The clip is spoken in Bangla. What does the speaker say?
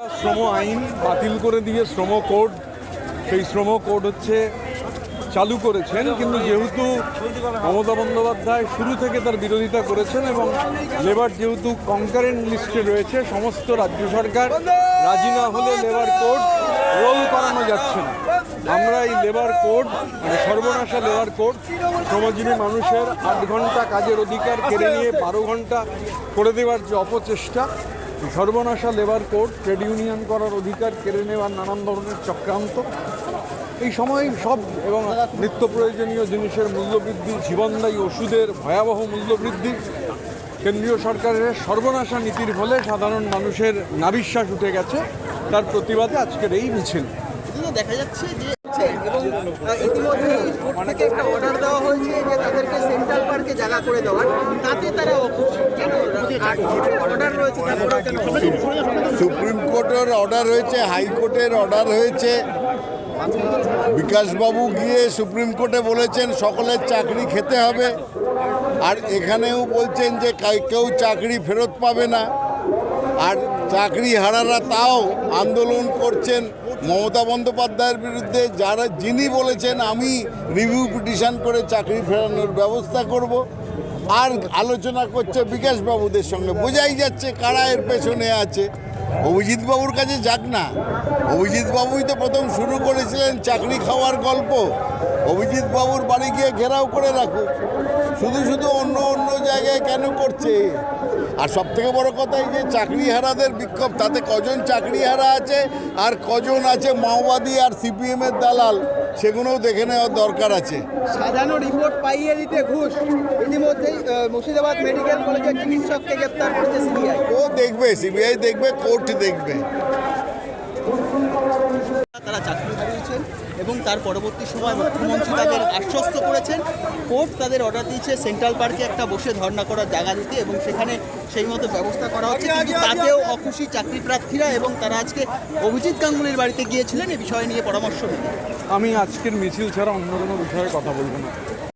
শ্রম আইন বাতিল করে দিয়ে শ্রম কোড, সেই শ্রম কোড চালু করেছেন, কিন্তু যেহেতু মমতা বন্দ্যোপাধ্যায় শুরু থেকে তার বিরোধিতা করেছেন এবং লেবার যেহেতু কনকারেন্ট লিস্টে রয়েছে, সমস্ত রাজ্য সরকার রাজি না হলে লেবার কোড রোল করানো যাচ্ছে না। আমরা এই লেবার কোড সর্বনাশা লেবার কোড, শ্রমজীবী মানুষের 8 ঘন্টা কাজের অধিকার কেড়ে নিয়ে 12 ঘন্টা করে দেওয়ার যে অপচেষ্টা, সর্বনাশা লেবার কোড, ট্রেড ইউনিয়ন করার অধিকার কেড়ে নেওয়ার নানান ধরনের চক্রান্ত, এই সময় সব এবং নিত্য প্রয়োজনীয় জিনিসের মূল্যবৃদ্ধি, জীবনদায়ী ওষুধের ভয়াবহ মূল্যবৃদ্ধি, কেন্দ্রীয় সরকারের সর্বনাশা নীতির ফলে সাধারণ মানুষের নাবিশ্বাস উঠে গেছে। তার প্রতিবাদে আজকের এই মিছিল। দেখা যাচ্ছে যে এবং ইতিমধ্যে কোর্ট থেকে একটা অর্ডার দেওয়া হয়েছে যে তাদেরকে সেন্ট্রাল পার্কে জায়গা করে দেওয়ার, তাতে তারা অর্ডার রয়েছে। সুপ্রিম কোর্টের অর্ডার হয়েছে, হাইকোর্টের অর্ডার হয়েছে। বিকাশবাবু গিয়ে সুপ্রিম কোর্টে বলেছেন সকলের চাকরি খেতে হবে, আর এখানেও বলছেন যে কেউ চাকরি ফেরত পাবে না। আর চাকরি হারারা তাও আন্দোলন করছেন মমতা বন্দ্যোপাধ্যায়ের বিরুদ্ধে, যিনি বলেছেন আমি রিভিউ পিটিশন করে চাকরি ফেরানোর ব্যবস্থা করব। আর আলোচনা করছে বিকাশবাবুদের সঙ্গে, বোঝাই যাচ্ছে কারা এর পেছনে আছে। অভিজিৎবাবুর কাছে যাক না, অভিজিৎবাবুই তো প্রথম শুরু করেছিলেন চাকরি খাওয়ার গল্প। অভিজিৎবাবুর বাড়ি গিয়ে ঘেরাও করে রাখুক, শুধু শুধু অন্য অন্য জায়গায় কেন করছে? আর সবথেকে বড় কথা এই যে চাকরিহারাদের বিক্ষোভ, তাতে কজন চাকরিহারা আছে আর কজন আছে মাওবাদী আর সিপিএমের দালাল, সেগুলোও দেখে নেওয়ার দরকার আছে। সাজানো রিপোর্ট পাইয়ে দিতে ঘুষ, ইতিমধ্যেই মুর্শিদাবাদ মেডিকেল কলেজের চিকিৎসককে গ্রেপ্তার করছে সিবিআই। ও দেখবে, সিবিআই দেখবে, কোর্ট দেখবে। তারা চাকরি হারিয়েছেন এবং তার পরবর্তী সময় মুখ্যমন্ত্রী তাদের আশ্বস্ত করেছেন, কোর্ট তাদের অর্ডার দিয়েছে সেন্ট্রাল পার্কে একটা বসে ধর্ণা করার জায়গা দিতে এবং সেখানে সেই মতো ব্যবস্থা করা হচ্ছে। কিন্তু তাতেও অখুশি চাকরি প্রার্থীরা এবং তারা আজকে অভিজিৎ গাঙ্গুলির বাড়িতে গিয়েছিলেন এই বিষয় নিয়ে পরামর্শ নিতে। আমি আজকের মিছিল ছাড়া অন্য কোনো বিষয়ে কথা বলবো না।